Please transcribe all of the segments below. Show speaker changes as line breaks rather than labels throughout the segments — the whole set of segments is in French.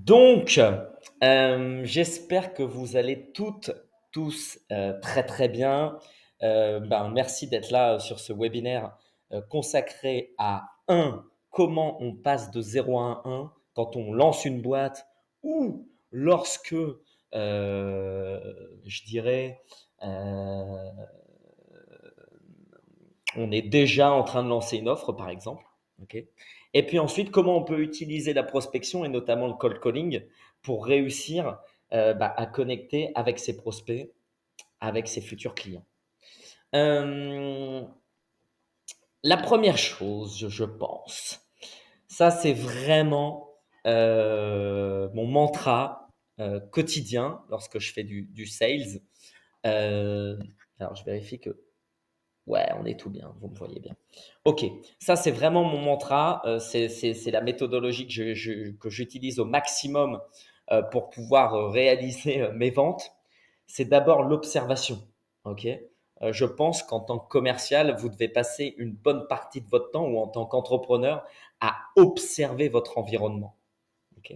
Donc, j'espère que vous allez toutes, tous, très, très bien. Merci d'être là, sur ce webinaire, consacré à comment on passe de zéro à un quand on lance une boîte ou lorsque, je dirais, heu, on est déjà en train de lancer une offre, par exemple. OK. Et puis ensuite, comment on peut utiliser la prospection et notamment le cold calling pour réussir à connecter avec ses prospects, avec ses futurs clients. Euh, la première chose, je pense, ça c'est vraiment mon mantra quotidien lorsque je fais du sales. Euh, alors je vérifie que ouais, on est tout bien, vous me voyez bien. Ok, ça c'est vraiment mon mantra, c'est la méthodologie que j'utilise au maximum pour pouvoir réaliser mes ventes. C'est d'abord l'observation. Ok. Je pense qu'en tant que commercial, vous devez passer une bonne partie de votre temps ou en tant qu'entrepreneur à observer votre environnement. Ok.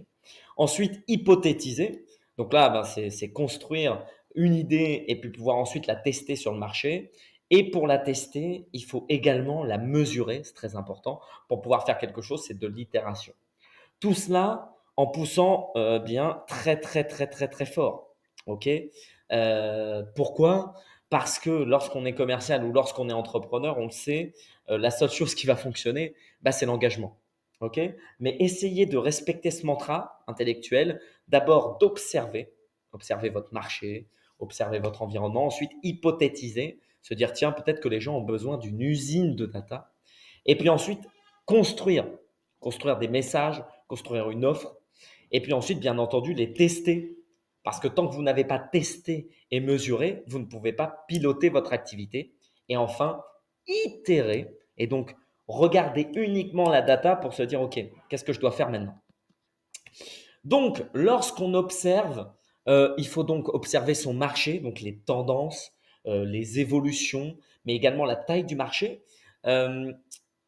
Ensuite, hypothétiser. Donc là, c'est construire une idée et puis pouvoir ensuite la tester sur le marché. Et pour la tester, il faut également la mesurer, c'est très important. Pour pouvoir faire quelque chose, c'est de l'itération. Tout cela en poussant bien très, très, très, très, très fort. OK. Pourquoi? Parce que lorsqu'on est commercial ou lorsqu'on est entrepreneur, on le sait, la seule chose qui va fonctionner, c'est l'engagement. OK. Mais essayez de respecter ce mantra intellectuel, d'abord d'observer, observer votre marché, observer votre environnement, ensuite hypothétiser, se dire tiens, peut-être que les gens ont besoin d'une usine de data, et puis ensuite construire, construire des messages, construire une offre, et puis ensuite, bien entendu, les tester. Parce que tant que vous n'avez pas testé et mesuré, vous ne pouvez pas piloter votre activité. Et enfin, itérer. Et donc, regarder uniquement la data pour se dire, OK, qu'est-ce que je dois faire maintenant? Donc, lorsqu'on observe, il faut donc observer son marché, donc les tendances, les évolutions, mais également la taille du marché. Euh,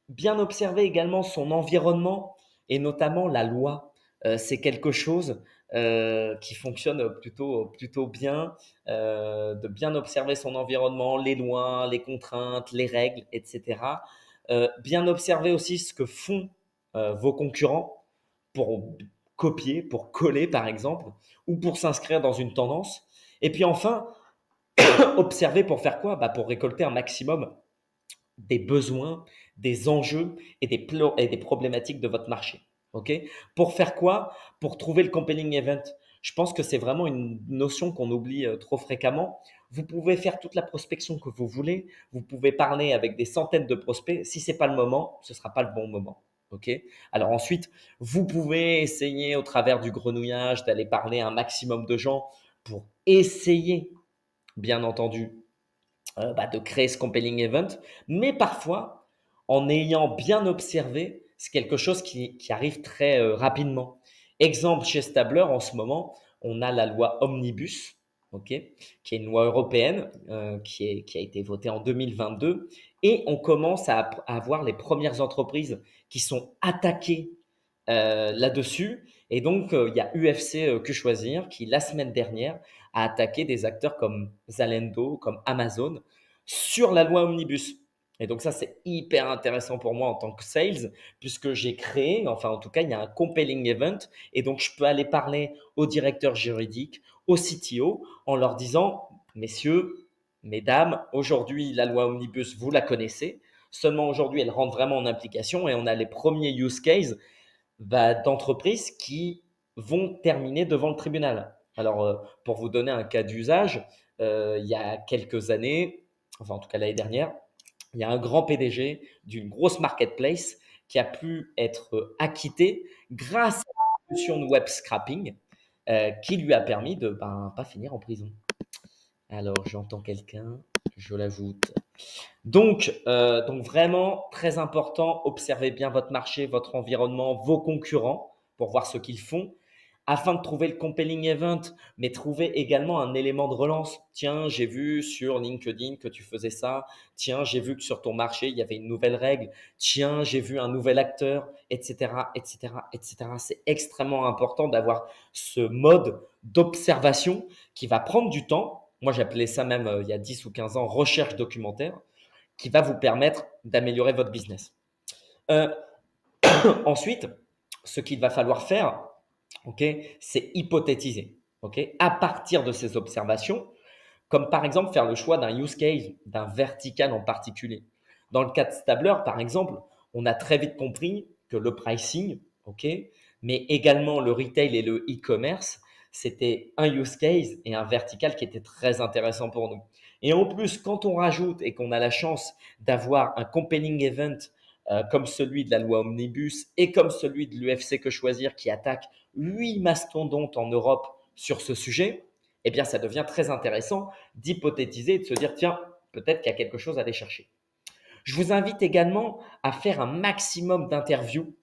Bien observer également son environnement et notamment la loi. C'est quelque chose qui fonctionne plutôt bien, de bien observer son environnement, les lois, les contraintes, les règles, etc. Bien observer aussi ce que font vos concurrents pour copier, pour coller par exemple, ou pour s'inscrire dans une tendance. Et puis enfin, observer pour faire quoi? Pour récolter un maximum des besoins, des enjeux et des problématiques de votre marché. OK? Pour faire quoi? Pour trouver le compelling event. Je pense que c'est vraiment une notion qu'on oublie trop fréquemment. Vous pouvez faire toute la prospection que vous voulez. Vous pouvez parler avec des centaines de prospects. Si ce n'est pas le moment, ce ne sera pas le bon moment. OK? Alors ensuite, vous pouvez essayer au travers du grenouillage d'aller parler à un maximum de gens pour essayer, bien entendu, de créer ce compelling event, mais parfois, en ayant bien observé, c'est quelque chose qui arrive très rapidement. Exemple, chez Stabler, en ce moment, on a la loi Omnibus, ok, qui est une loi européenne qui a été votée en 2022, et on commence à avoir les premières entreprises qui sont attaquées là-dessus. Et donc, il y a UFC Que Choisir qui, la semaine dernière, a attaqué des acteurs comme Zalendo, comme Amazon, sur la loi Omnibus. Et donc ça, c'est hyper intéressant pour moi en tant que sales, puisque j'ai créé, enfin en tout cas, il y a un compelling event, et donc je peux aller parler au directeur juridique, au CTO, en leur disant, messieurs, mesdames, aujourd'hui, la loi Omnibus, vous la connaissez, seulement aujourd'hui, elle rentre vraiment en application, et on a les premiers use cases d'entreprises qui vont terminer devant le tribunal. Alors, pour vous donner un cas d'usage, il y a quelques années, enfin en tout cas l'année dernière, il y a un grand PDG d'une grosse marketplace qui a pu être acquitté grâce à une solution de web scrapping qui lui a permis de pas finir en prison. Alors, j'entends quelqu'un, je l'ajoute. Donc vraiment très important, observez bien votre marché, votre environnement, vos concurrents pour voir ce qu'ils font. afin de trouver le compelling event, mais trouver également un élément de relance. Tiens, j'ai vu sur LinkedIn que tu faisais ça. Tiens, j'ai vu que sur ton marché, il y avait une nouvelle règle. Tiens, j'ai vu un nouvel acteur, etc., etc., etc. C'est extrêmement important d'avoir ce mode d'observation qui va prendre du temps. Moi, j'appelais ça même il y a 10 ou 15 ans recherche documentaire, qui va vous permettre d'améliorer votre business. Euh, Ensuite, ce qu'il va falloir faire, ok, c'est hypothétiser. Ok, à partir de ces observations, comme par exemple faire le choix d'un use case, d'un vertical en particulier. Dans le cas de Stabler, par exemple, on a très vite compris que le pricing, ok, mais également le retail et le e-commerce, c'était un use case et un vertical qui était très intéressant pour nous. Et en plus, quand on rajoute et qu'on a la chance d'avoir un compelling event comme celui de la loi Omnibus et comme celui de l'UFC Que Choisir qui attaque 8 mastodontes en Europe sur ce sujet, eh bien, ça devient très intéressant d'hypothétiser et de se dire, tiens, peut-être qu'il y a quelque chose à aller chercher. Je vous invite également à faire un maximum d'interviews,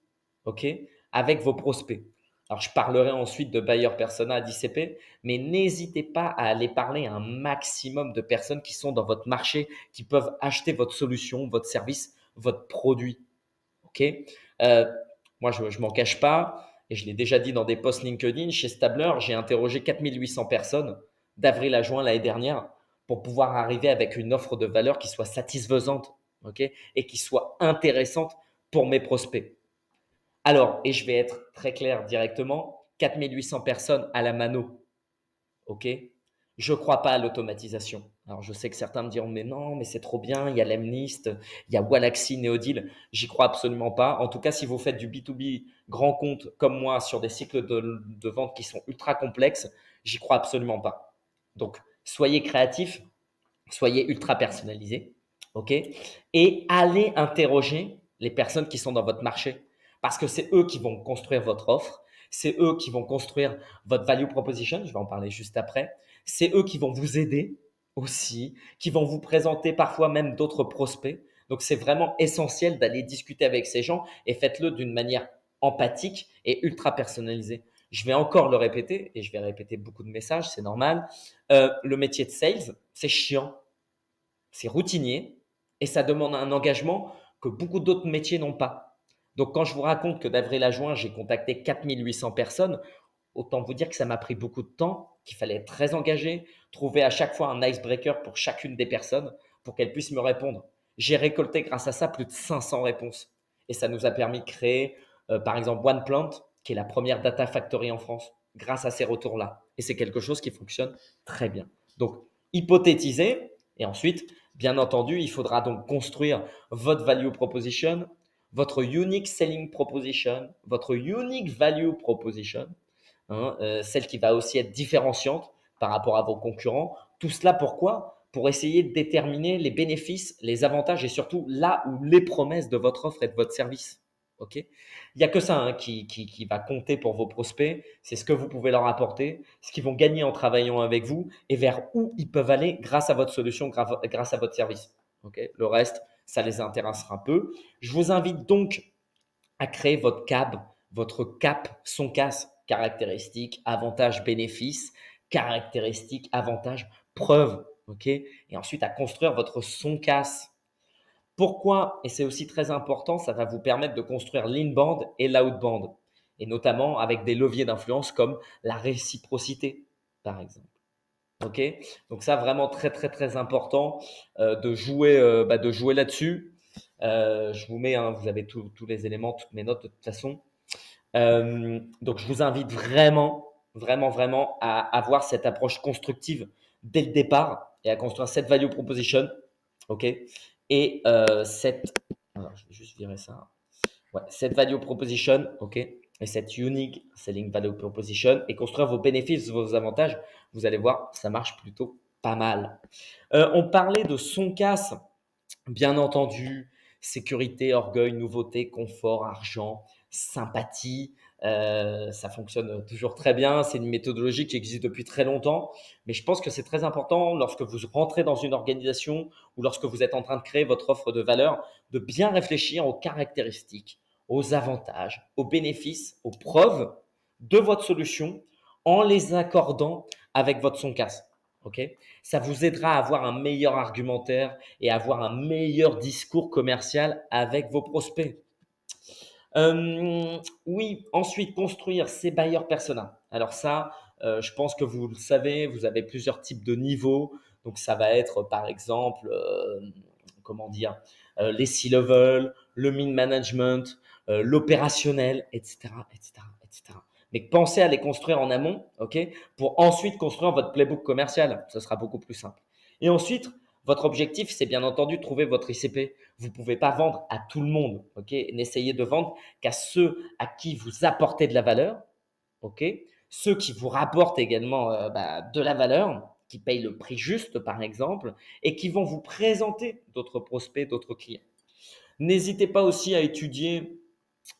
ok, avec vos prospects. Alors, je parlerai ensuite de buyer persona d'ICP, mais n'hésitez pas à aller parler à un maximum de personnes qui sont dans votre marché, qui peuvent acheter votre solution, votre service, votre produit. Ok. Euh, Moi, je ne m'en cache pas, et je l'ai déjà dit dans des posts LinkedIn, chez Stabler, j'ai interrogé 4800 personnes d'avril à juin l'année dernière pour pouvoir arriver avec une offre de valeur qui soit satisfaisante, ok, et qui soit intéressante pour mes prospects. Alors, et je vais être très clair directement, 4800 personnes à la mano, ok. Je ne crois pas à l'automatisation. Alors, je sais que certains me diront, mais non, mais c'est trop bien, il y a Lemlist, il y a Walaxy, Neodil. J'y crois absolument pas. En tout cas, si vous faites du B2B grand compte comme moi sur des cycles de vente qui sont ultra complexes, j'y crois absolument pas. Donc, soyez créatifs, soyez ultra personnalisés, ok? Et allez interroger les personnes qui sont dans votre marché parce que c'est eux qui vont construire votre offre, c'est eux qui vont construire votre value proposition, je vais en parler juste après, c'est eux qui vont vous aider aussi, qui vont vous présenter parfois même d'autres prospects. Donc c'est vraiment essentiel d'aller discuter avec ces gens et faites-le d'une manière empathique et ultra personnalisée. Je vais encore le répéter et je vais répéter beaucoup de messages, c'est normal. Le métier de sales, c'est chiant, c'est routinier et ça demande un engagement que beaucoup d'autres métiers n'ont pas. Donc, quand je vous raconte que d'avril à juin, j'ai contacté 4800 personnes, autant vous dire que ça m'a pris beaucoup de temps, qu'il fallait être très engagé, trouver à chaque fois un icebreaker pour chacune des personnes pour qu'elles puissent me répondre. J'ai récolté grâce à ça plus de 500 réponses. Et ça nous a permis de créer, par exemple, OnePlant, qui est la première data factory en France, grâce à ces retours-là. Et c'est quelque chose qui fonctionne très bien. Donc, hypothétiser, et ensuite, bien entendu, il faudra donc construire votre value proposition, votre unique selling proposition, votre unique value proposition, hein, celle qui va aussi être différenciante par rapport à vos concurrents. Tout cela pourquoi? Pour essayer de déterminer les bénéfices, les avantages et surtout là où les promesses de votre offre et de votre service. Ok. Il n'y a que ça hein, qui va compter pour vos prospects. C'est ce que vous pouvez leur apporter, ce qu'ils vont gagner en travaillant avec vous et vers où ils peuvent aller grâce à votre solution, grâce à votre service. Ok. Le reste, ça les intéressera peu. Je vous invite donc à créer votre CAB, votre CAP, son casse, caractéristiques, avantages, bénéfices, caractéristiques, avantages, preuves, ok? Et ensuite à construire votre son casse. Pourquoi? Et c'est aussi très important, ça va vous permettre de construire l'inbound et l'outbound, et notamment avec des leviers d'influence comme la réciprocité, par exemple. Ok, donc ça vraiment très très très important de jouer là-dessus. Je vous mets, hein, vous avez tous les éléments, toutes mes notes de toute façon. Donc je vous invite vraiment, vraiment, vraiment à avoir cette approche constructive dès le départ et à construire cette value proposition. Ok, et alors je vais juste virer ça. Ouais, cette value proposition, ok, et cette unique selling value proposition et construire vos bénéfices, vos avantages, vous allez voir, ça marche plutôt pas mal. On parlait de son casse, bien entendu, sécurité, orgueil, nouveauté, confort, argent, sympathie. Ça fonctionne toujours très bien. C'est une méthodologie qui existe depuis très longtemps. Mais je pense que c'est très important lorsque vous rentrez dans une organisation ou lorsque vous êtes en train de créer votre offre de valeur, de bien réfléchir aux caractéristiques, aux avantages, aux bénéfices, aux preuves de votre solution en les accordant avec votre son casse. Ok. Ça vous aidera à avoir un meilleur argumentaire et à avoir un meilleur discours commercial avec vos prospects. Oui, ensuite, construire ses buyers persona. Alors ça, je pense que vous le savez, vous avez plusieurs types de niveaux. Donc ça va être par exemple, comment dire, les C-level, le mid-management, l'opérationnel, etc., etc., etc. Mais pensez à les construire en amont, ok, pour ensuite construire votre playbook commercial. Ce sera beaucoup plus simple. Et ensuite, votre objectif, c'est bien entendu de trouver votre ICP. Vous ne pouvez pas vendre à tout le monde, ok. N'essayez de vendre qu'à ceux à qui vous apportez de la valeur, ok. Ceux qui vous rapportent également de la valeur, qui payent le prix juste, par exemple, et qui vont vous présenter d'autres prospects, d'autres clients. N'hésitez pas aussi à étudier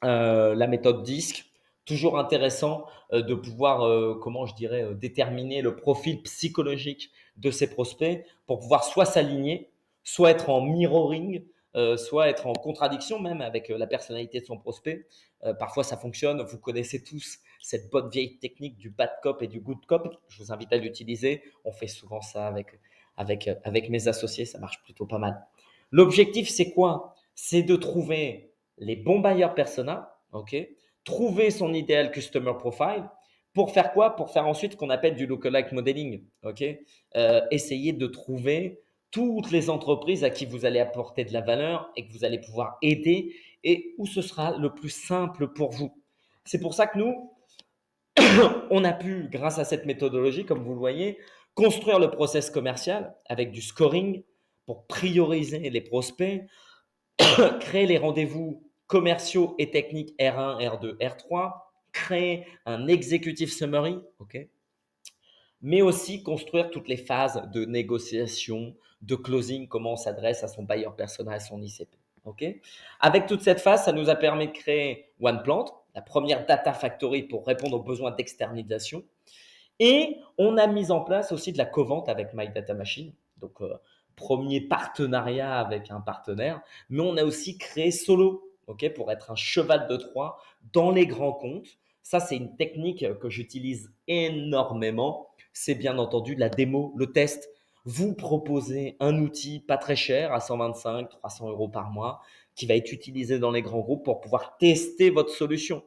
la méthode DISC. Toujours intéressant de pouvoir, comment je dirais, déterminer le profil psychologique de ses prospects pour pouvoir soit s'aligner, soit être en mirroring, soit être en contradiction même avec la personnalité de son prospect. Parfois, ça fonctionne. Vous connaissez tous cette bonne vieille technique du bad cop et du good cop. Je vous invite à l'utiliser. On fait souvent ça avec mes associés. Ça marche plutôt pas mal. L'objectif, c'est quoi? C'est de trouver les bons buyer persona, ok? Trouver son idéal customer profile. Pour faire quoi? Pour faire ensuite ce qu'on appelle du lookalike modeling, ok? Essayer de trouver toutes les entreprises à qui vous allez apporter de la valeur et que vous allez pouvoir aider et où ce sera le plus simple pour vous. C'est pour ça que nous, on a pu, grâce à cette méthodologie, comme vous le voyez, construire le process commercial avec du scoring pour prioriser les prospects, créer les rendez-vous commerciaux et techniques R1, R2, R3, créer un executive summary, ok, mais aussi construire toutes les phases de négociation, de closing, comment on s'adresse à son buyer persona, à son ICP. ok. Avec toute cette phase, ça nous a permis de créer OnePlant, la première data factory pour répondre aux besoins d'externalisation. Et on a mis en place aussi de la covente avec My Data Machine. Donc, premier partenariat avec un partenaire. Mais on a aussi créé Solo, ok, pour être un cheval de Troie dans les grands comptes. Ça, c'est une technique que j'utilise énormément. C'est bien entendu la démo, le test. Vous proposez un outil pas très cher, à 125, 300 euros par mois, qui va être utilisé dans les grands groupes pour pouvoir tester votre solution.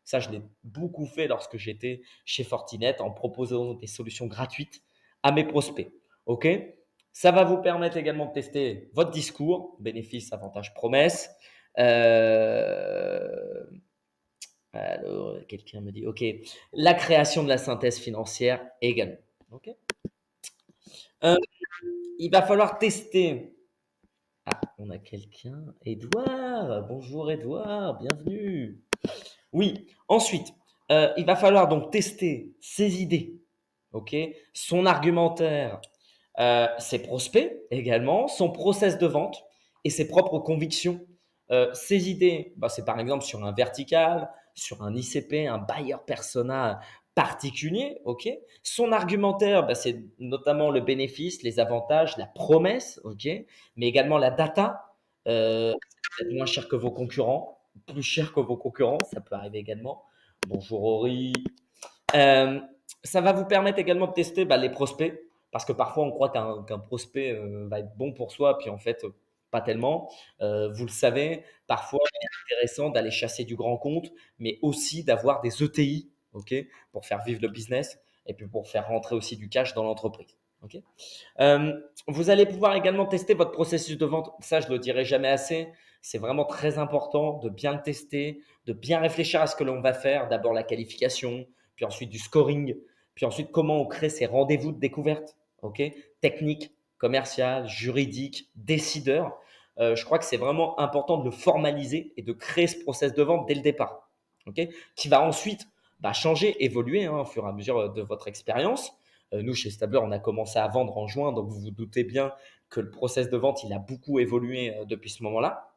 Ça, je l'ai beaucoup fait lorsque j'étais chez Fortinet en proposant des solutions gratuites à mes prospects. OK? Ça va vous permettre également de tester votre discours, bénéfices, avantages, promesses. Alors, quelqu'un me dit, OK, la création de la synthèse financière également. OK? Euh, il va falloir tester. Ah, on a quelqu'un. Edouard. Bonjour Edouard, bienvenue. Oui, ensuite, il va falloir donc tester ses idées, ok, son argumentaire, ses prospects également, son process de vente et ses propres convictions. Ses idées, bah, c'est par exemple sur un vertical, sur un ICP, un buyer persona particulier, ok. Son argumentaire, bah, c'est notamment le bénéfice, les avantages, la promesse, ok, mais également la data. Peut-être moins cher que vos concurrents, plus cher que vos concurrents, ça peut arriver également. Bonjour Ori. Euh, Ça va vous permettre également de tester les prospects, parce que parfois on croit qu'un prospect va être bon pour soi, puis en fait, pas tellement. Vous le savez, parfois il est intéressant d'aller chasser du grand compte, mais aussi d'avoir des ETI, ok, pour faire vivre le business et puis pour faire rentrer aussi du cash dans l'entreprise. ok. Vous allez pouvoir également tester votre processus de vente. Ça, je ne le dirai jamais assez. C'est vraiment très important de bien le tester, de bien réfléchir à ce que l'on va faire. D'abord la qualification, puis ensuite du scoring, puis ensuite comment on crée ces rendez-vous de découverte. Ok, technique, commercial, juridique, décideur. Je crois que c'est vraiment important de le formaliser et de créer ce process de vente dès le départ. Ok, qui va ensuite changer, évoluer au fur et à mesure de votre expérience. Nous, chez Stabler, on a commencé à vendre en juin, donc vous vous doutez bien que le process de vente, il a beaucoup évolué depuis ce moment-là.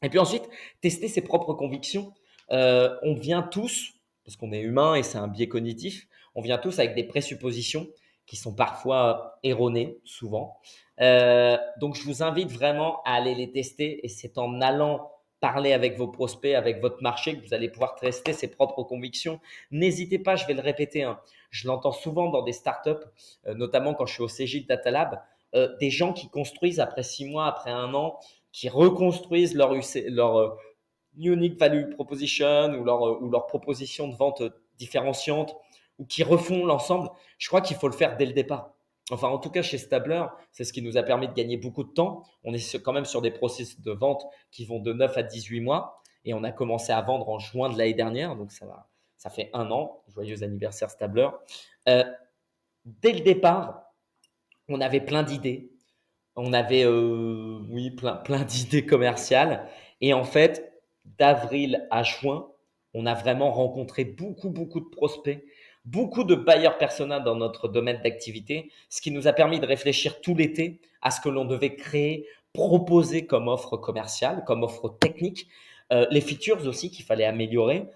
Et puis ensuite, tester ses propres convictions. On vient tous, parce qu'on est humain et c'est un biais cognitif, on vient tous avec des présuppositions qui sont parfois erronées, souvent. Donc, je vous invite vraiment à aller les tester et c'est en allant parler avec vos prospects, avec votre marché, que vous allez pouvoir tester ses propres convictions. N'hésitez pas, je vais le répéter, hein, je l'entends souvent dans des startups, notamment quand je suis au CJ Data Lab, des gens qui construisent après 6 mois, après un an, qui reconstruisent leur, unique value proposition ou leur proposition de vente différenciante ou qui refont l'ensemble. Je crois qu'il faut le faire dès le départ. Enfin, en tout cas, chez Stabler, c'est ce qui nous a permis de gagner beaucoup de temps. On est quand même sur des processus de vente qui vont de 9 à 18 mois et on a commencé à vendre en juin de l'année dernière. Donc, ça fait un an. Joyeux anniversaire Stabler. Euh, Dès le départ, on avait plein d'idées. On avait, oui, plein d'idées commerciales. Et en fait, d'avril à juin, on a vraiment rencontré beaucoup de prospects, beaucoup de buyers persona dans notre domaine d'activité, ce qui nous a permis de réfléchir tout l'été à ce que l'on devait créer, proposer comme offre commerciale, comme offre technique, les features aussi qu'il fallait améliorer.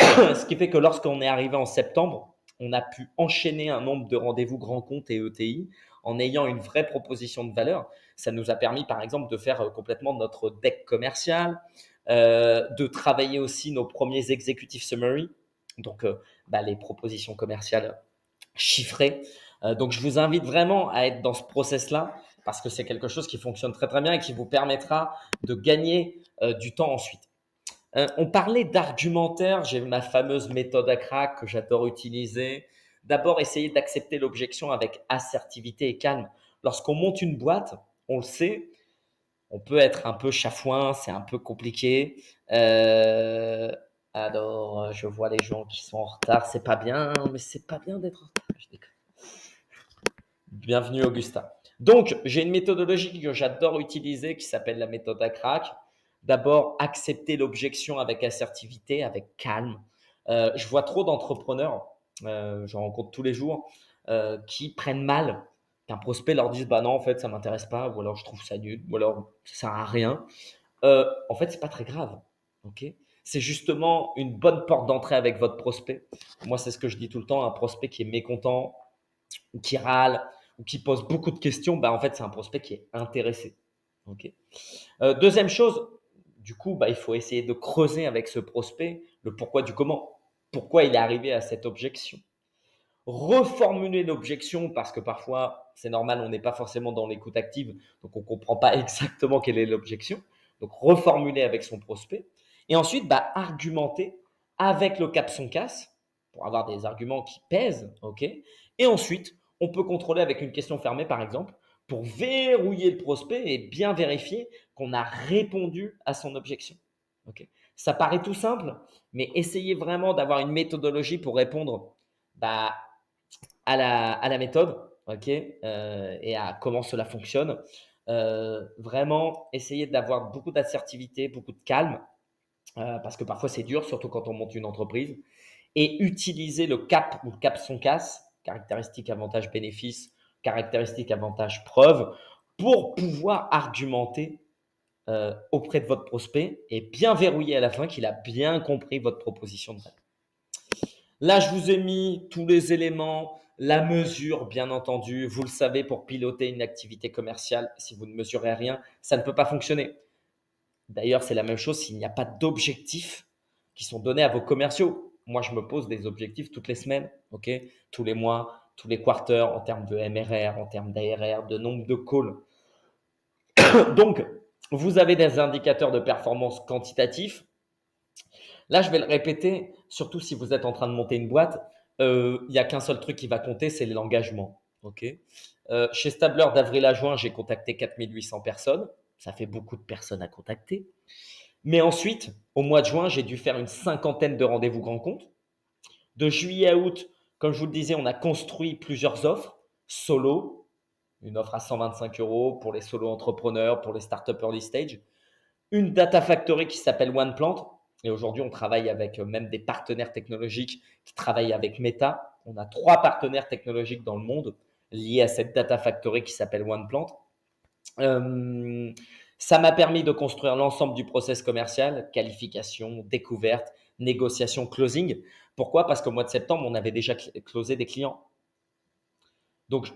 Ce qui fait que lorsqu'on est arrivé en septembre, on a pu enchaîner un nombre de rendez-vous grands comptes et ETI en ayant une vraie proposition de valeur. Ça nous a permis, par exemple, de faire complètement notre deck commercial, de travailler aussi nos premiers executive summary, donc les propositions commerciales chiffrées. Donc, je vous invite vraiment à être dans ce process-là parce que c'est quelque chose qui fonctionne très bien et qui vous permettra de gagner du temps ensuite. On parlait d'argumentaire, j'ai ma fameuse méthode à crack que j'adore utiliser. D'abord, essayer d'accepter l'objection avec assertivité et calme. Lorsqu'on monte une boîte, on le sait, on peut être un peu chafouin, c'est un peu compliqué. Euh, alors, je vois les gens qui sont en retard, c'est pas bien, mais c'est pas bien d'être en retard. Je déconne. Bienvenue Augustin. Donc, j'ai une méthodologie que j'adore utiliser qui s'appelle la méthode à crack. D'abord, accepter l'objection avec assertivité, avec calme. Je vois trop d'entrepreneurs, j'en rencontre tous les jours, qui prennent mal qu'un prospect leur dise bah non, en fait, ça m'intéresse pas, ou alors je trouve ça nul, ou alors ça sert à rien. En fait, c'est pas très grave. Ok. C'est justement une bonne porte d'entrée avec votre prospect. Moi, c'est ce que je dis tout le temps, un prospect qui est mécontent, ou qui râle, ou qui pose beaucoup de questions, en fait, c'est un prospect qui est intéressé. Ok. Deuxième chose, du coup, il faut essayer de creuser avec ce prospect le pourquoi du comment. Pourquoi il est arrivé à cette objection. Reformuler l'objection parce que parfois, c'est normal, on n'est pas forcément dans l'écoute active, donc on ne comprend pas exactement quelle est l'objection. Donc, reformuler avec son prospect. Et ensuite, argumenter avec le cap son casse pour avoir des arguments qui pèsent. Ok. Et ensuite, on peut contrôler avec une question fermée, par exemple, pour verrouiller le prospect et bien vérifier qu'on a répondu à son objection. Ok. Ça paraît tout simple, mais essayez vraiment d'avoir une méthodologie pour répondre bah, à la méthode, ok, et à comment cela fonctionne. Vraiment, essayer d'avoir beaucoup d'assertivité, beaucoup de calme, parce que parfois c'est dur, surtout quand on monte une entreprise, et utiliser le CAP ou le CAP son casse, caractéristique avantage bénéfice, caractéristique avantage preuve, pour pouvoir argumenter auprès de votre prospect et bien verrouiller à la fin qu'il a bien compris votre proposition de valeur. Là, je vous ai mis tous les éléments, la mesure, bien entendu. Vous le savez, pour piloter une activité commerciale, si vous ne mesurez rien, ça ne peut pas fonctionner. D'ailleurs, c'est la même chose s'il n'y a pas d'objectifs qui sont donnés à vos commerciaux. Moi, je me pose des objectifs toutes les semaines, ok, tous les mois, tous les quarters, en termes de MRR, en termes d'ARR, de nombre de calls. Donc, vous avez des indicateurs de performance quantitatifs. Là, je vais le répéter, surtout si vous êtes en train de monter une boîte, il n'y a qu'un seul truc qui va compter, c'est l'engagement. Okay. Chez Stabler, d'avril à juin, j'ai contacté 4800 personnes. Ça fait beaucoup de personnes à contacter. Mais ensuite, au mois de juin, j'ai dû faire une cinquantaine de rendez-vous grands comptes. De juillet à août, comme je vous le disais, on a construit plusieurs offres solo, une offre à 125 € pour les solo entrepreneurs, pour les startups early stage, une data factory qui s'appelle OnePlant. Et aujourd'hui, on travaille avec même des partenaires technologiques qui travaillent avec Meta. On a 3 partenaires technologiques dans le monde liés à cette data factory qui s'appelle OnePlant. Ça m'a permis de construire l'ensemble du process commercial, qualification, découverte, négociation, closing. Pourquoi? Parce qu'au mois de septembre, on avait déjà closé des clients. Donc,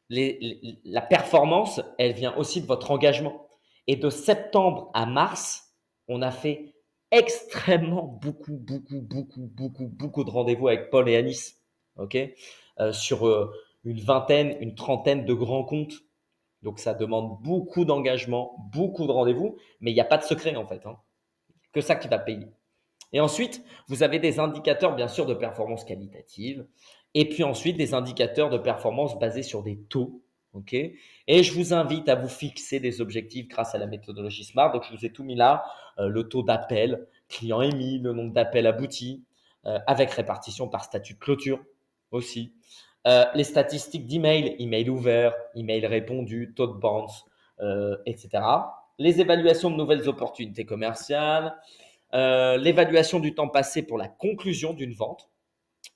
la performance, elle vient aussi de votre engagement. Et de septembre à mars, On a fait extrêmement beaucoup de rendez-vous avec Paul et Anis, ok, sur une vingtaine, une trentaine de grands comptes. Donc ça demande beaucoup d'engagement, beaucoup de rendez-vous, mais il n'y a pas de secret en fait, hein. Que ça qui va payer. Et ensuite, vous avez des indicateurs, bien sûr, de performance qualitative. Et puis ensuite, des indicateurs de performance basés sur des taux. OK. Et je vous invite à vous fixer des objectifs grâce à la méthodologie SMART. Donc, je vous ai tout mis là. Le taux d'appel, client émis, le nombre d'appels aboutis, avec répartition par statut de clôture aussi. Les statistiques d'email, email ouvert, email répondu, taux de bounce, etc. Les évaluations de nouvelles opportunités commerciales, l'évaluation du temps passé pour la conclusion d'une vente,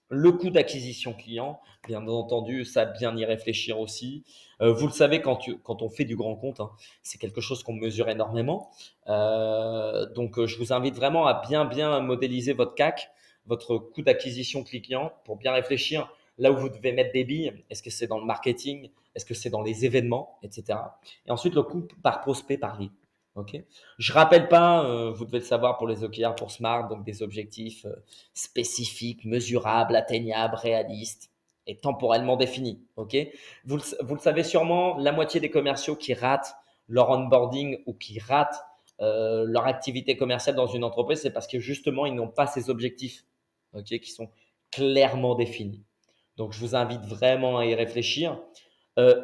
le coût d'acquisition client, bien entendu, ça bien y réfléchir aussi. Vous le savez, quand on fait du grand compte, hein, c'est quelque chose qu'on mesure énormément. Donc, je vous invite vraiment à bien modéliser votre CAC, votre coût d'acquisition client, pour bien réfléchir là où vous devez mettre des billes. Est-ce que c'est dans le marketing? Est-ce que c'est dans les événements, etc. Et ensuite, le coût par prospect par lead. Ok. Je rappelle pas, vous devez le savoir pour les OKR, pour Smart, donc des objectifs spécifiques, mesurables, atteignables, réalistes et temporellement définis. Ok. Vous le savez sûrement, la moitié des commerciaux qui ratent leur onboarding ou qui ratent leur activité commerciale dans une entreprise, c'est parce que justement, ils n'ont pas ces objectifs, ok, qui sont clairement définis. Donc, je vous invite vraiment à y réfléchir.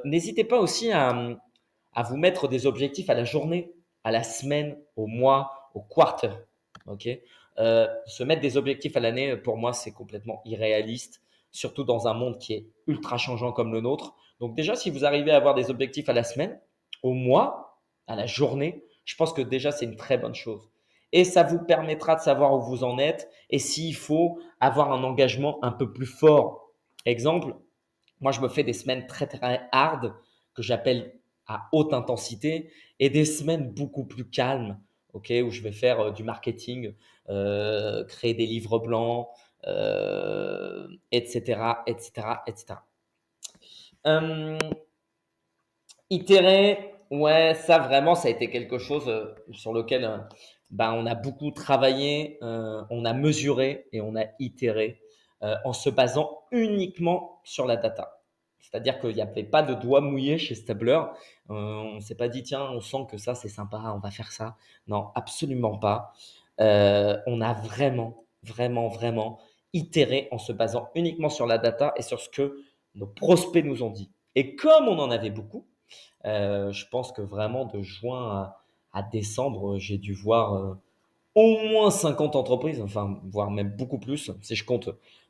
N'hésitez pas aussi à vous mettre des objectifs à la journée, à la semaine, au mois, au quarter. Ok. Se mettre des objectifs à l'année, pour moi, c'est complètement irréaliste, surtout dans un monde qui est ultra changeant comme le nôtre. Donc déjà, si vous arrivez à avoir des objectifs à la semaine, au mois, à la journée, je pense que déjà, c'est une très bonne chose. Et ça vous permettra de savoir où vous en êtes et s'il faut avoir un engagement un peu plus fort. Exemple, moi, je me fais des semaines très hard que j'appelle à haute intensité et des semaines beaucoup plus calmes, ok, où je vais faire du marketing, créer des livres blancs, etc., etc., etc. Euh, Itérer, ouais, ça vraiment, ça a été quelque chose sur lequel ben, on a beaucoup travaillé, on a mesuré et on a itéré en se basant uniquement sur la data. C'est-à-dire qu'il n'y avait pas de doigt mouillé chez Stabler. On ne s'est pas dit, tiens, on sent que ça, c'est sympa, on va faire ça. Non, absolument pas. On a vraiment itéré en se basant uniquement sur la data et sur ce que nos prospects nous ont dit. Et comme on en avait beaucoup, je pense que vraiment de juin à décembre, j'ai dû voir au moins 50 entreprises, enfin, voire même beaucoup plus, si je compte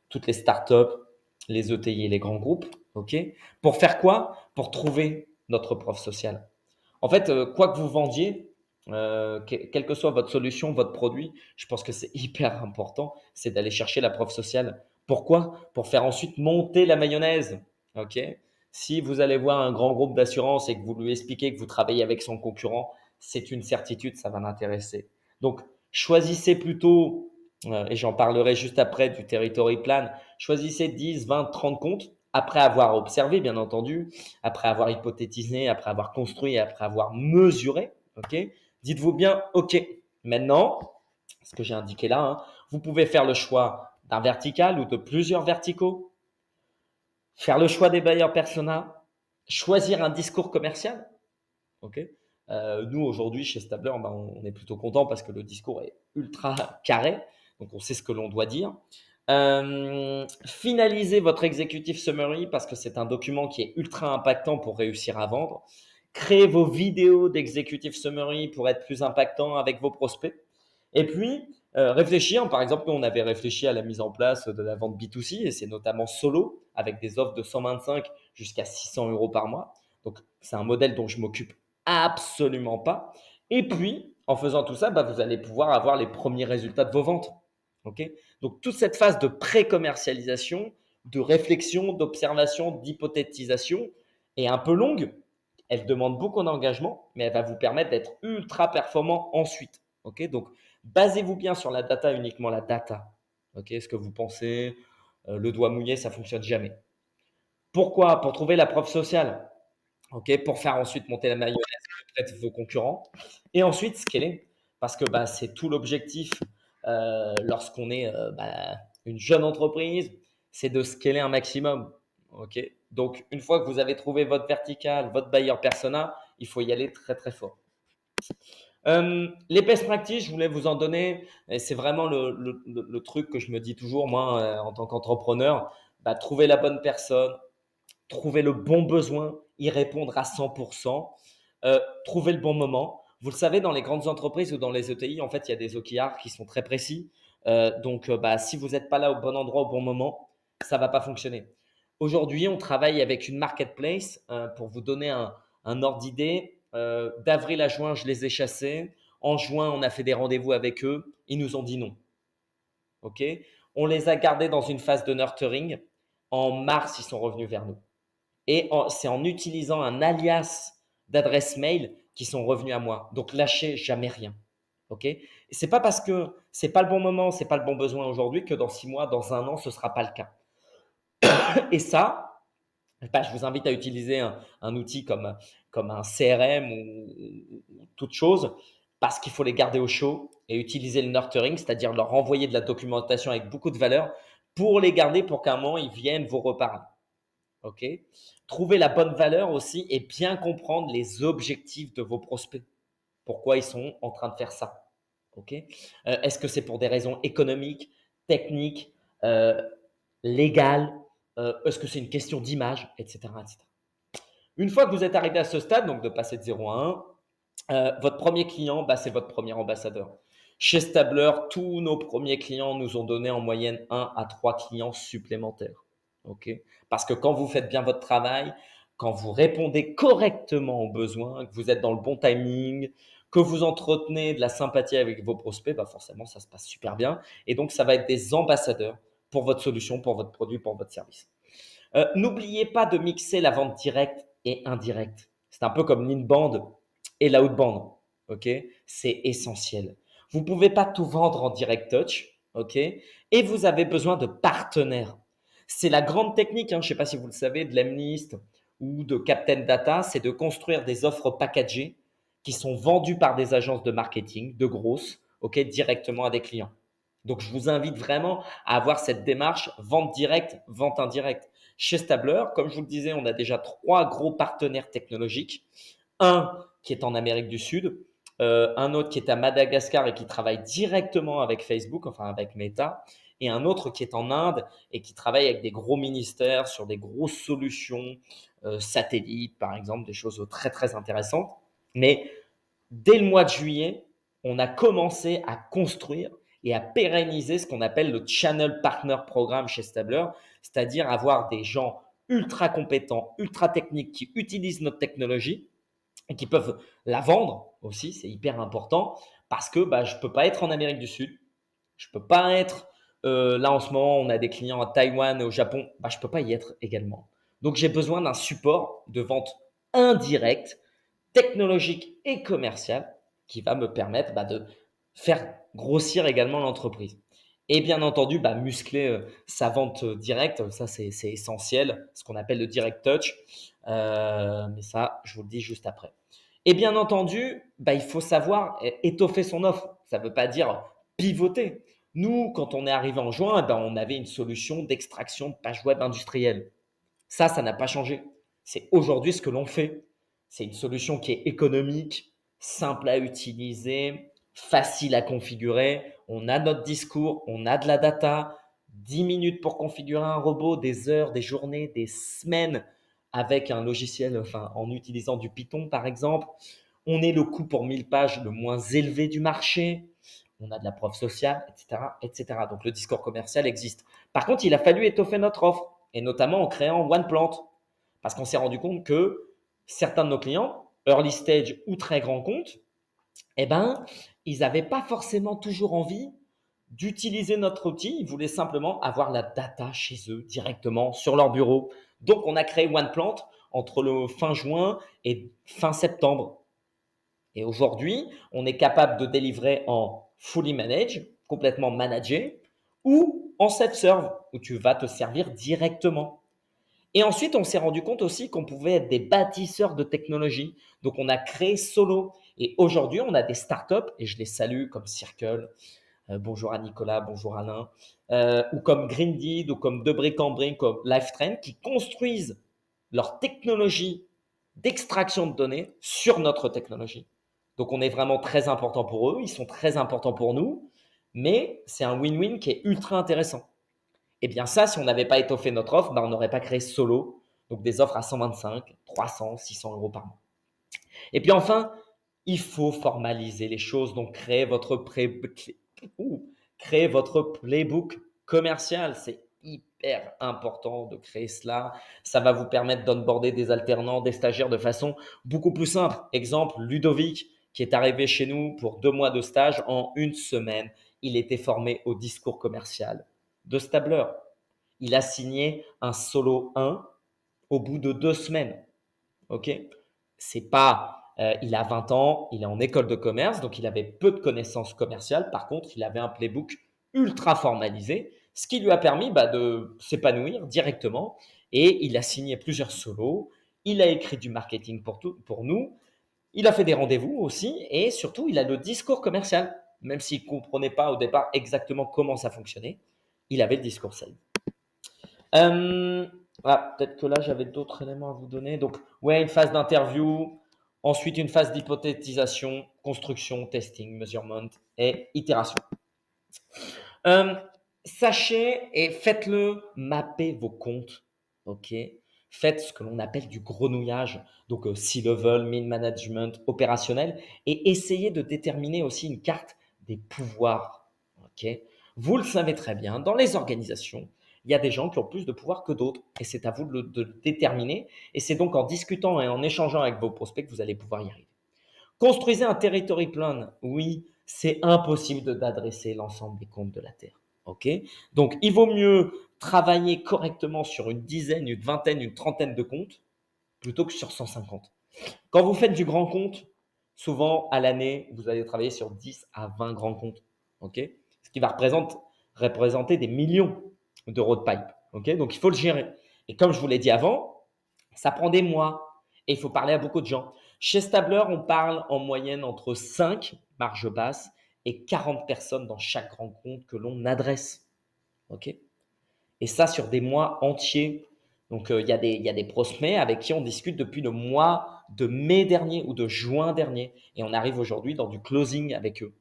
toutes les startups, les ETI et les grands groupes. OK. Pour faire quoi? Pour trouver notre preuve sociale. En fait, quoi que vous vendiez, quelle que soit votre solution, votre produit, je pense que c'est hyper important, c'est d'aller chercher la preuve sociale. Pourquoi? Pour faire ensuite monter la mayonnaise. OK. Si vous allez voir un grand groupe d'assurance et que vous lui expliquez que vous travaillez avec son concurrent, c'est une certitude, ça va l'intéresser. Donc, choisissez plutôt, et j'en parlerai juste après du territory plan, choisissez 10, 20, 30 comptes après avoir observé, bien entendu, après avoir hypothétisé, après avoir construit, après avoir mesuré. Ok. Dites-vous bien, ok, maintenant, ce que j'ai indiqué là, hein, vous pouvez faire le choix d'un vertical ou de plusieurs verticaux, faire le choix des bailleurs persona, choisir un discours commercial. Ok. Nous, aujourd'hui, chez Stabler, ben, on est plutôt content parce que le discours est ultra carré. Donc, on sait ce que l'on doit dire. Finalisez votre executive summary parce que c'est un document qui est ultra impactant pour réussir à vendre. Créez vos vidéos d'executive summary pour être plus impactant avec vos prospects. Et puis, réfléchir. Par exemple, nous, on avait réfléchi à la mise en place de la vente B2C et c'est notamment solo avec des offres de 125 jusqu'à 600 euros par mois. Donc, c'est un modèle dont je m'occupe absolument pas. Et puis, en faisant tout ça, bah, vous allez pouvoir avoir les premiers résultats de vos ventes. Ok. Donc, toute cette phase de pré-commercialisation, de réflexion, d'observation, d'hypothétisation est un peu longue. Elle demande beaucoup d'engagement, mais elle va vous permettre d'être ultra performant ensuite. Ok. Donc, basez-vous bien sur la data, uniquement la data. Ok. Ce que vous pensez, le doigt mouillé, ça fonctionne jamais. Pourquoi? Pour trouver la preuve sociale. Ok, pour faire ensuite monter la mayonnaise auprès de vos concurrents. Et ensuite, scaler. parce que c'est tout l'objectif lorsqu'on est une jeune entreprise, c'est de scaler un maximum. Ok. Donc, une fois que vous avez trouvé votre vertical, votre buyer persona, il faut y aller très très fort. Les best practices, je voulais vous en donner. Et c'est vraiment le truc que je me dis toujours, moi, en tant qu'entrepreneur. Trouver la bonne personne, trouver le bon besoin, y répondre à 100%, trouver le bon moment. Vous le savez, dans les grandes entreprises ou dans les ETI, en fait, il y a des OKR qui sont très précis. Donc, si vous n'êtes pas là au bon endroit au bon moment, ça ne va pas fonctionner. Aujourd'hui, on travaille avec une marketplace. Pour vous donner un ordre d'idée, d'avril à juin, je les ai chassés. En juin, on a fait des rendez-vous avec eux. Ils nous ont dit non. Ok. On les a gardés dans une phase de nurturing. En mars, ils sont revenus vers nous. Et c'est en utilisant un alias d'adresse mail qu'ils sont revenus à moi. Donc, lâchez jamais rien. Ok. Et c'est pas parce que c'est pas le bon moment, c'est pas le bon besoin aujourd'hui que dans 6 mois, dans un an, ce sera pas le cas. Et ça, je vous invite à utiliser un outil comme un CRM ou toute chose, parce qu'il faut les garder au chaud et utiliser le nurturing, c'est-à-dire leur envoyer de la documentation avec beaucoup de valeur pour les garder pour qu'à un moment, ils viennent vous reparler. Ok. Trouver la bonne valeur aussi et bien comprendre les objectifs de vos prospects. Pourquoi ils sont en train de faire ça. Ok. Est-ce que c'est pour des raisons économiques, techniques, légales, est-ce que c'est une question d'image, etc., etc. Une fois que vous êtes arrivé à ce stade, donc de passer de 0 à 1, votre premier client, c'est votre premier ambassadeur. Chez Stabler, tous nos premiers clients nous ont donné en moyenne 1 à 3 clients supplémentaires. Okay. Parce que quand vous faites bien votre travail, quand vous répondez correctement aux besoins, que vous êtes dans le bon timing, que vous entretenez de la sympathie avec vos prospects, forcément, ça se passe super bien. Et donc, ça va être des ambassadeurs pour votre solution, pour votre produit, pour votre service. N'oubliez pas de mixer la vente directe et indirecte. C'est un peu comme l'inbound et l'outbound. Ok. C'est essentiel. Vous ne pouvez pas tout vendre en direct touch. Ok. Et vous avez besoin de partenaires. C'est la grande technique, je ne sais pas si vous le savez, de l'Emlist ou de Captain Data, c'est de construire des offres packagées qui sont vendues par des agences de marketing, de grosses, ok, directement à des clients. Donc, je vous invite vraiment à avoir cette démarche vente directe, vente indirecte. Chez Stabler, comme je vous le disais, on a déjà 3 gros partenaires technologiques. Un qui est en Amérique du Sud, un autre qui est à Madagascar et qui travaille directement avec Facebook, enfin avec Meta, et un autre qui est en Inde et qui travaille avec des gros ministères sur des grosses solutions satellites, par exemple, des choses très très intéressantes. Mais dès le mois de juillet, on a commencé à construire et à pérenniser ce qu'on appelle le Channel Partner Programme chez Stabler, c'est-à-dire avoir des gens ultra compétents, ultra techniques qui utilisent notre technologie et qui peuvent la vendre aussi, c'est hyper important, parce que je ne peux pas être en Amérique du Sud, je ne peux pas être, là en ce moment, on a des clients à Taïwan et au Japon, je ne peux pas y être également. Donc j'ai besoin d'un support de vente indirecte, technologique et commercial qui va me permettre de faire grossir également l'entreprise. Et bien entendu, muscler sa vente directe, ça c'est essentiel, ce qu'on appelle le direct touch. Mais ça, je vous le dis juste après. Et bien entendu, il faut savoir étoffer son offre. Ça ne veut pas dire pivoter. Nous, quand on est arrivé en juin, on avait une solution d'extraction de pages web industrielles. Ça n'a pas changé. C'est aujourd'hui ce que l'on fait. C'est une solution qui est économique, simple à utiliser, facile à configurer. On a notre discours, on a de la data, 10 minutes pour configurer un robot, des heures, des journées, des semaines avec un logiciel, en utilisant du Python par exemple. On est le coût pour 1000 pages le moins élevé du marché. On a de la preuve sociale, etc., etc. Donc le discours commercial existe. Par contre, il a fallu étoffer notre offre, et notamment en créant OnePlant. Parce qu'on s'est rendu compte que certains de nos clients, early stage ou très grands comptes, ils n'avaient pas forcément toujours envie d'utiliser notre outil. Ils voulaient simplement avoir la data chez eux directement sur leur bureau. Donc, on a créé OnePlant entre le fin juin et fin septembre. Et aujourd'hui, on est capable de délivrer en fully managed, complètement managé, ou en self-serve, où tu vas te servir directement. Et ensuite, on s'est rendu compte aussi qu'on pouvait être des bâtisseurs de technologie. Donc, on a créé Solo. Et aujourd'hui, on a des startups, et je les salue comme Circle, bonjour à Nicolas, bonjour Alain, ou comme Greendeed, ou comme De Brick en Brick, comme Lifetrend, qui construisent leur technologie d'extraction de données sur notre technologie. Donc, on est vraiment très important pour eux, ils sont très importants pour nous, mais c'est un win-win qui est ultra intéressant. Et bien ça, si on n'avait pas étoffé notre offre, on n'aurait pas créé Solo, donc des offres à 125, 300, 600 euros par mois. Et puis enfin, il faut formaliser les choses, donc créer votre playbook commercial. C'est hyper important de créer cela. Ça va vous permettre d'onboarder des alternants, des stagiaires de façon beaucoup plus simple. Exemple, Ludovic, qui est arrivé chez nous pour 2 mois de stage en 1 semaine. Il était formé au discours commercial de Stabler. Il a signé un solo 1 au bout de 2 semaines. Ok, c'est pas, il a 20 ans, il est en école de commerce, donc il avait peu de connaissances commerciales. Par contre, il avait un playbook ultra formalisé, ce qui lui a permis de s'épanouir directement. Et il a signé plusieurs solos. Il a écrit du marketing pour nous. Il a fait des rendez-vous aussi. Et surtout, il a le discours commercial. Même s'il ne comprenait pas au départ exactement comment ça fonctionnait, il avait le discours sales. Euh, peut-être que là, j'avais d'autres éléments à vous donner. Donc, ouais, une phase d'interview, ensuite une phase d'hypothétisation, construction, testing, measurement et itération. Euh, Sachez et faites-le, mappez vos comptes. Ok. Faites ce que l'on appelle du grenouillage, donc C-level, mid management, opérationnel, et essayez de déterminer aussi une carte des pouvoirs. Ok. Vous le savez très bien, dans les organisations, il y a des gens qui ont plus de pouvoir que d'autres, et c'est à vous de le déterminer. Et c'est donc en discutant et en échangeant avec vos prospects que vous allez pouvoir y arriver. Construisez un territory plan. Oui, c'est impossible d'adresser l'ensemble des comptes de la Terre. Ok. Donc, il vaut mieux travailler correctement sur une dizaine, une vingtaine, une trentaine de comptes plutôt que sur 150. Quand vous faites du grand compte, souvent à l'année, vous allez travailler sur 10 à 20 grands comptes. Ok. Ce qui va représenter des millions d'euros de pipe. Ok. Donc, il faut le gérer. Et comme je vous l'ai dit avant, ça prend des mois et il faut parler à beaucoup de gens. Chez Stabler, on parle en moyenne entre 5 marges basses et 40 personnes dans chaque grand compte que l'on adresse. Ok. Et ça sur des mois entiers. Donc, il y a des prospects avec qui on discute depuis le mois de mai dernier ou de juin dernier. Et on arrive aujourd'hui dans du closing avec eux.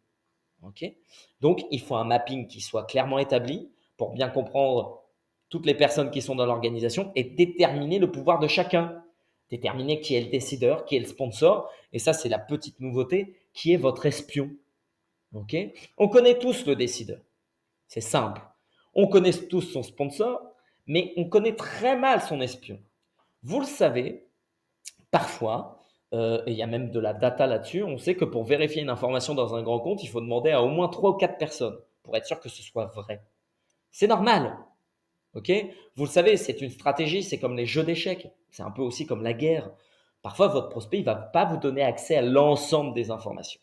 Ok. Donc, il faut un mapping qui soit clairement établi pour bien comprendre toutes les personnes qui sont dans l'organisation et déterminer le pouvoir de chacun. Déterminer qui est le décideur, qui est le sponsor. Et ça, c'est la petite nouveauté, qui est votre espion. Ok. On connaît tous le décideur. C'est simple. On connaît tous son sponsor, mais on connaît très mal son espion. Vous le savez, parfois, et il y a même de la data là-dessus, on sait que pour vérifier une information dans un grand compte, il faut demander à au moins 3 ou 4 personnes pour être sûr que ce soit vrai. C'est normal. Ok. Vous le savez, c'est une stratégie, c'est comme les jeux d'échecs, c'est un peu aussi comme la guerre. Parfois, votre prospect ne va pas vous donner accès à l'ensemble des informations.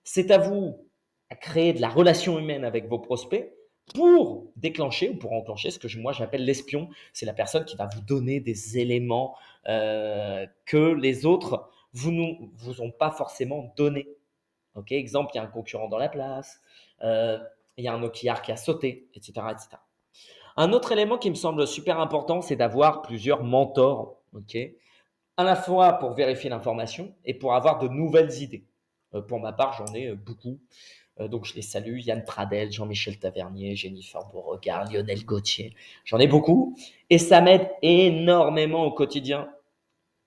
C'est à vous à créer de la relation humaine avec vos prospects pour déclencher ou pour enclencher ce que moi j'appelle l'espion. C'est la personne qui va vous donner des éléments que les autres vous ont pas forcément donné. Ok. Exemple, il y a un concurrent dans la place, il y a un OKR qui a sauté, etc., etc. Un autre élément qui me semble super important, c'est d'avoir plusieurs mentors, ok, à la fois pour vérifier l'information et pour avoir de nouvelles idées. Pour ma part, j'en ai beaucoup. Donc, je les salue. Yann Pradel, Jean-Michel Tavernier, Jennifer Beauregard, Lionel Gauthier. J'en ai beaucoup. Et ça m'aide énormément au quotidien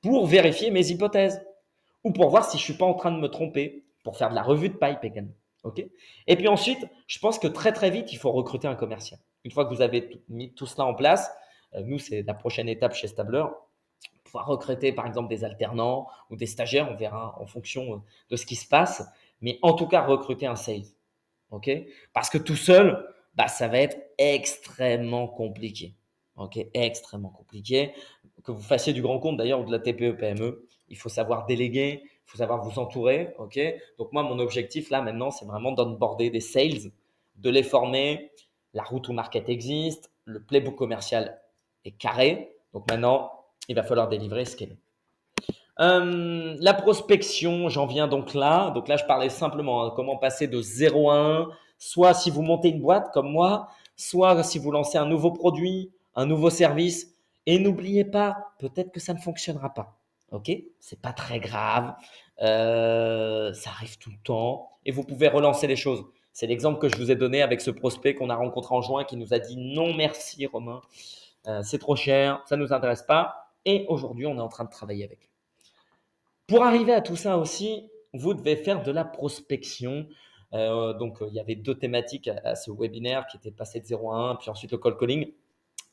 pour vérifier mes hypothèses ou pour voir si je ne suis pas en train de me tromper, pour faire de la revue de pipe également. Ok. Et puis ensuite, je pense que très très vite, il faut recruter un commercial. Une fois que vous avez mis tout cela en place, nous, c'est la prochaine étape chez Stabler, pouvoir recruter par exemple des alternants ou des stagiaires, on verra en fonction de ce qui se passe, mais en tout cas recruter un sales. Ok. Parce que tout seul, ça va être extrêmement compliqué. Ok. Extrêmement compliqué. Que vous fassiez du grand compte d'ailleurs ou de la TPE, PME, il faut savoir déléguer, il faut savoir vous entourer. Ok. Donc moi, mon objectif là maintenant, c'est vraiment d'onboarder des sales, de les former. La route au market existe, le playbook commercial est carré. Donc maintenant, il va falloir délivrer ce qu'elle est. La prospection, j'en viens donc là. Donc là, je parlais simplement comment passer de 0 à 1, soit si vous montez une boîte comme moi, soit si vous lancez un nouveau produit, un nouveau service. Et n'oubliez pas, peut-être que ça ne fonctionnera pas. Ok? C'est pas très grave. Ça arrive tout le temps. Et vous pouvez relancer les choses. C'est l'exemple que je vous ai donné avec ce prospect qu'on a rencontré en juin qui nous a dit non merci Romain, c'est trop cher, ça ne nous intéresse pas. Et aujourd'hui, on est en train de travailler avec lui. Pour arriver à tout ça aussi, vous devez faire de la prospection. Donc, il y avait deux thématiques à ce webinaire qui étaient passé de 0 à 1, puis ensuite le cold calling,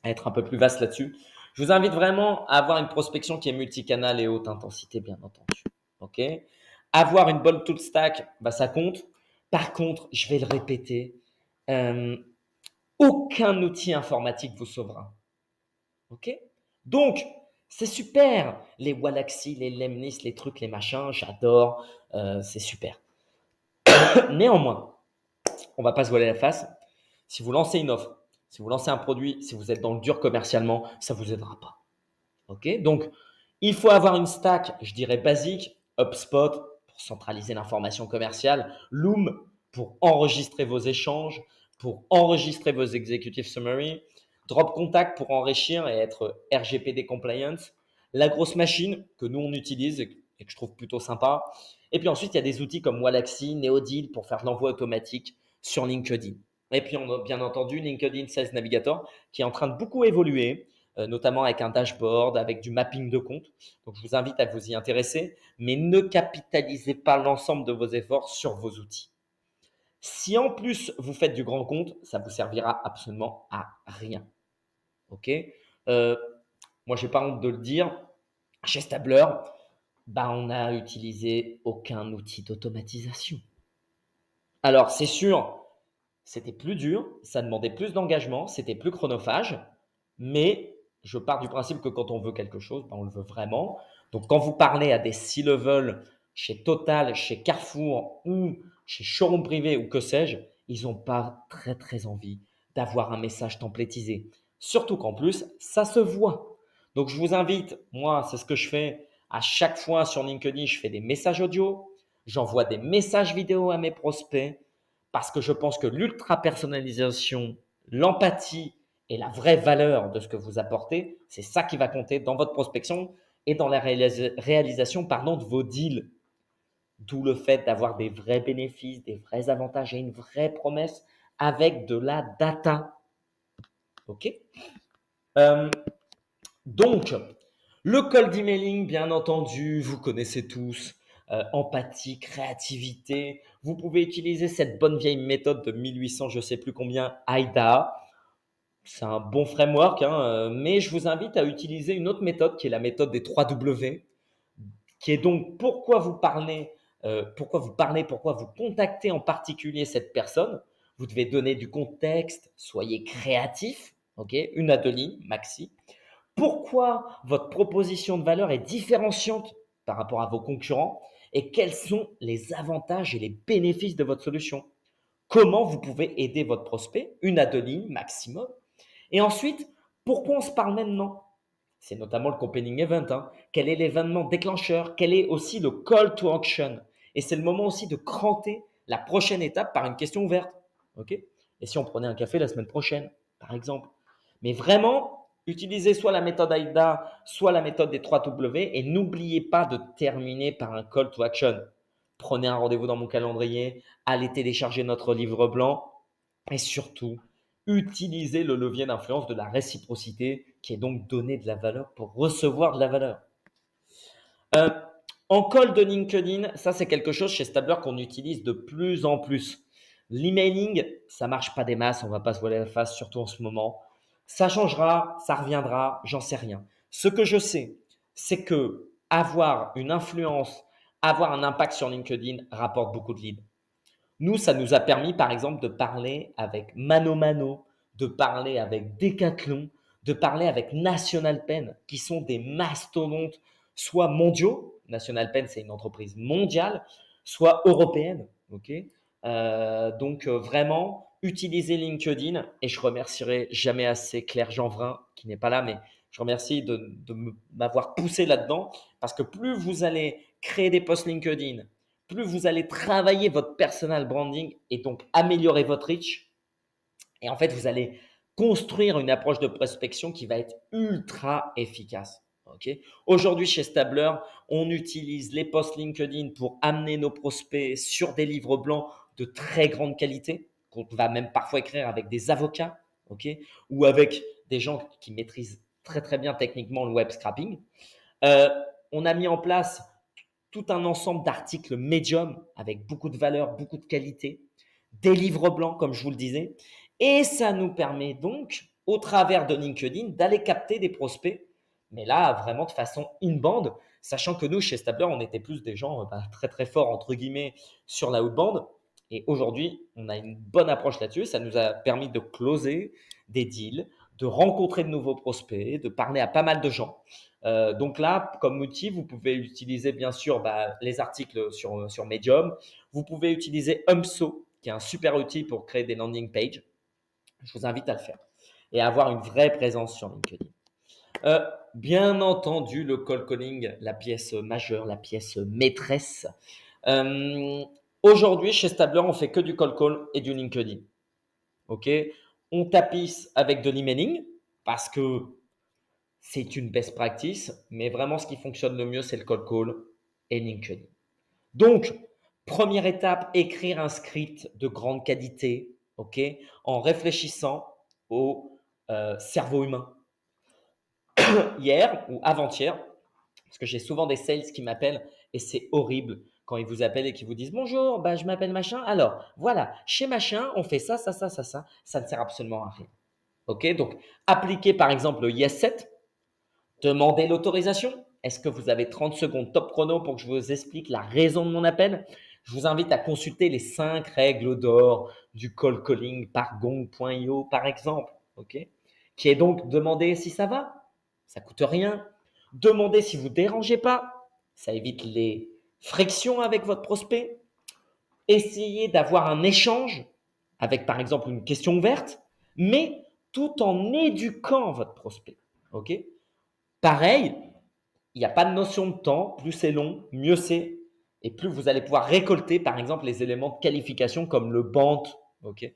à être un peu plus vaste là-dessus. Je vous invite vraiment à avoir une prospection qui est multicanal et haute intensité, bien entendu. Ok. Avoir une bonne tool stack, bah, ça compte. Par contre, je vais le répéter, euh, aucun outil informatique vous sauvera. Ok. Donc, c'est super. Les Wallaxy, les Lemnis, les trucs, les machins, j'adore. C'est super. Néanmoins, on va pas se voiler la face. Si vous lancez une offre, si vous lancez un produit, si vous êtes dans le dur commercialement, ça vous aidera pas. Ok. Donc, il faut avoir une stack, je dirais basique, HubSpot pour centraliser l'information commerciale, Loom pour enregistrer vos échanges, pour enregistrer vos executive summary, Drop Contact pour enrichir et être RGPD compliant, la grosse machine que nous on utilise et que je trouve plutôt sympa. Et puis ensuite, il y a des outils comme Wallaxy, Neodeal pour faire de l'envoi automatique sur LinkedIn. Et puis, on a bien entendu LinkedIn Sales Navigator qui est en train de beaucoup évoluer, notamment avec un dashboard, avec du mapping de compte. Donc, je vous invite à vous y intéresser, mais ne capitalisez pas l'ensemble de vos efforts sur vos outils. Si en plus vous faites du grand compte, ça vous servira absolument à rien. Ok. Moi, j'ai pas honte de le dire. Chez Stabler, bah, on n'a utilisé aucun outil d'automatisation. Alors, c'est sûr, c'était plus dur, ça demandait plus d'engagement, c'était plus chronophage, mais je pars du principe que quand on veut quelque chose, ben on le veut vraiment. Donc, quand vous parlez à des C-level chez Total, chez Carrefour ou chez Showroom Privé ou que sais-je, ils n'ont pas très très envie d'avoir un message templétisé. Surtout qu'en plus, ça se voit. Donc, je vous invite, moi, c'est ce que je fais à chaque fois sur LinkedIn, je fais des messages audio, j'envoie des messages vidéo à mes prospects parce que je pense que l'ultra personnalisation, l'empathie et la vraie valeur de ce que vous apportez, c'est ça qui va compter dans votre prospection et dans la réalisation de vos deals. D'où le fait d'avoir des vrais bénéfices, des vrais avantages et une vraie promesse avec de la data. OK. Euh, donc, le cold emailing, bien entendu, vous connaissez tous. Empathie, créativité. Vous pouvez utiliser cette bonne vieille méthode de 1800, je ne sais plus combien, AIDA. C'est un bon framework, hein, mais je vous invite à utiliser une autre méthode qui est la méthode des 3 W, qui est donc pourquoi vous contactez en particulier cette personne. Vous devez donner du contexte, soyez créatif, ok, une à deux lignes maxi. Pourquoi votre proposition de valeur est différenciante par rapport à vos concurrents et quels sont les avantages et les bénéfices de votre solution. Comment vous pouvez aider votre prospect, une à deux lignes maximum. Et ensuite, pourquoi on se parle maintenant? C'est notamment le compelling event, hein. Quel est l'événement déclencheur? Quel est aussi le call to action? Et c'est le moment aussi de cranter la prochaine étape par une question ouverte. Ok. Et si on prenait un café la semaine prochaine, par exemple? Mais vraiment, utilisez soit la méthode AIDA, soit la méthode des 3 W et n'oubliez pas de terminer par un call to action. Prenez un rendez-vous dans mon calendrier, allez télécharger notre livre blanc et surtout, utilisez le levier d'influence de la réciprocité qui est donc donner de la valeur pour recevoir de la valeur. Euh, en call de LinkedIn, ça c'est quelque chose chez Stabler qu'on utilise de plus en plus. L'emailing, ça marche pas des masses, on va pas se voiler la face, surtout en ce moment. Ça changera, ça reviendra, j'en sais rien. Ce que je sais, c'est que avoir une influence, avoir un impact sur LinkedIn rapporte beaucoup de leads. Nous, ça nous a permis, par exemple, de parler avec Mano Mano, de parler avec Decathlon, de parler avec National Pen, qui sont des mastodontes, soit mondiaux. National Pen, c'est une entreprise mondiale, soit européenne. Ok. Donc, vraiment, utilisez LinkedIn et je remercierai jamais assez Claire Janvrin, qui n'est pas là, mais Je remercie de m'avoir poussé là-dedans parce que plus vous allez créer des posts LinkedIn, plus vous allez travailler votre personal branding et donc améliorer votre reach. Et en fait, vous allez construire une approche de prospection qui va être ultra efficace. Okay. Aujourd'hui, chez Stabler, on utilise les posts LinkedIn pour amener nos prospects sur des livres blancs de très grande qualité, qu'on va même parfois écrire avec des avocats, okay, ou avec des gens qui maîtrisent très très bien techniquement le web scrapping. Euh, on a mis en place tout un ensemble d'articles médium avec beaucoup de valeur, beaucoup de qualité, des livres blancs, comme je vous le disais. Et ça nous permet donc, au travers de LinkedIn, d'aller capter des prospects, mais là, vraiment de façon inbound, sachant que nous, chez Stabler, on était plus des gens très, très forts, entre guillemets, sur la outbound. Et aujourd'hui, on a une bonne approche là-dessus. Ça nous a permis de closer des deals, de rencontrer de nouveaux prospects, de parler à pas mal de gens. Donc là, comme outil, vous pouvez utiliser bien sûr les articles sur Medium. Vous pouvez utiliser Humpso, qui est un super outil pour créer des landing pages. Je vous invite à le faire et à avoir une vraie présence sur LinkedIn. Bien entendu, le cold calling, la pièce majeure, la pièce maîtresse. Euh, Aujourd'hui, chez Stabler, on fait que du cold call et du LinkedIn. Ok, on tapisse avec de l'emailing parce que c'est une best practice, mais vraiment ce qui fonctionne le mieux, c'est le cold call et LinkedIn. Donc, première étape, écrire un script de grande qualité, ok, en réfléchissant au cerveau humain. Hier ou avant-hier, parce que j'ai souvent des sales qui m'appellent et c'est horrible quand ils vous appellent et qu'ils vous disent bonjour, je m'appelle machin. Alors, voilà, chez machin, on fait ça, ça, ça, ça, ça. Ça ne sert absolument à rien. Ok, donc appliquez par exemple le Yes 7. Demandez l'autorisation. Est-ce que vous avez 30 secondes top chrono pour que je vous explique la raison de mon appel? Je vous invite à consulter les 5 règles d'or du call calling par gong.io par exemple, ok? Qui est donc demander si ça va, ça coûte rien. Demandez si vous ne dérangez pas, ça évite les frictions avec votre prospect. Essayez d'avoir un échange avec par exemple une question ouverte, mais tout en éduquant votre prospect, ok? Pareil, il n'y a pas de notion de temps. Plus c'est long, mieux c'est. Et plus vous allez pouvoir récolter, par exemple, les éléments de qualification comme le BANT. Ok.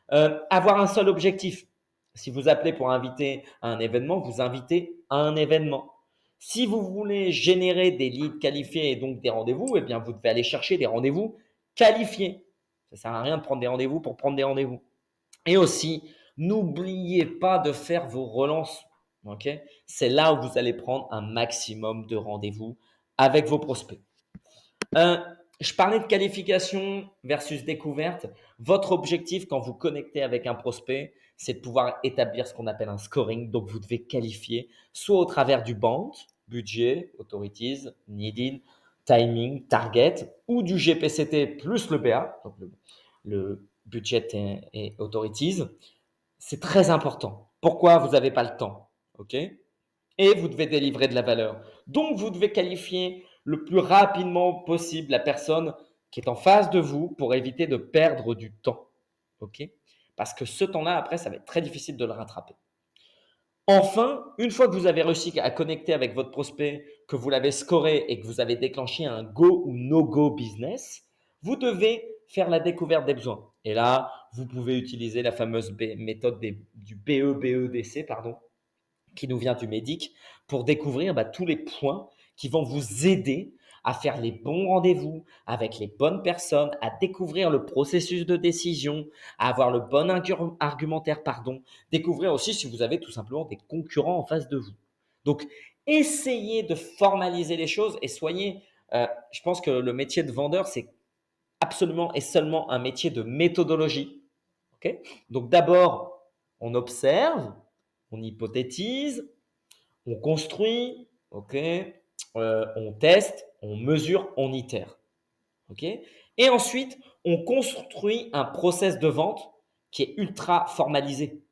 Avoir un seul objectif. Si vous appelez pour inviter à un événement, vous invitez à un événement. Si vous voulez générer des leads qualifiés et donc des rendez-vous, eh bien, vous devez aller chercher des rendez-vous qualifiés. Ça ne sert à rien de prendre des rendez-vous pour prendre des rendez-vous. Et aussi, n'oubliez pas de faire vos relances. Ok, c'est là où vous allez prendre un maximum de rendez-vous avec vos prospects. Euh, je parlais de qualification versus découverte. Votre objectif quand vous connectez avec un prospect, c'est de pouvoir établir ce qu'on appelle un scoring. Donc, vous devez qualifier soit au travers du BANT, budget, authorities, needed, timing, target, ou du GPCT plus le BA, donc le budget et authorities. C'est très important. Pourquoi vous n'avez pas le temps? Ok. Et vous devez délivrer de la valeur. Donc, vous devez qualifier le plus rapidement possible la personne qui est en face de vous pour éviter de perdre du temps. Ok. Parce que ce temps-là, après, ça va être très difficile de le rattraper. Enfin, une fois que vous avez réussi à connecter avec votre prospect, que vous l'avez scoré et que vous avez déclenché un go ou no-go business, vous devez faire la découverte des besoins. Et là, vous pouvez utiliser la fameuse méthode du BEBEDC, pardon, qui nous vient du MEDIC, pour découvrir tous les points qui vont vous aider à faire les bons rendez-vous avec les bonnes personnes, à découvrir le processus de décision, à avoir le bon argumentaire, découvrir aussi si vous avez tout simplement des concurrents en face de vous. Donc, essayez de formaliser les choses et je pense que le métier de vendeur, c'est absolument et seulement un métier de méthodologie. Okay. Donc, d'abord, on observe, on hypothétise, on construit, ok, on teste, on mesure, on itère. Ok. Et ensuite, on construit un process de vente qui est ultra formalisé.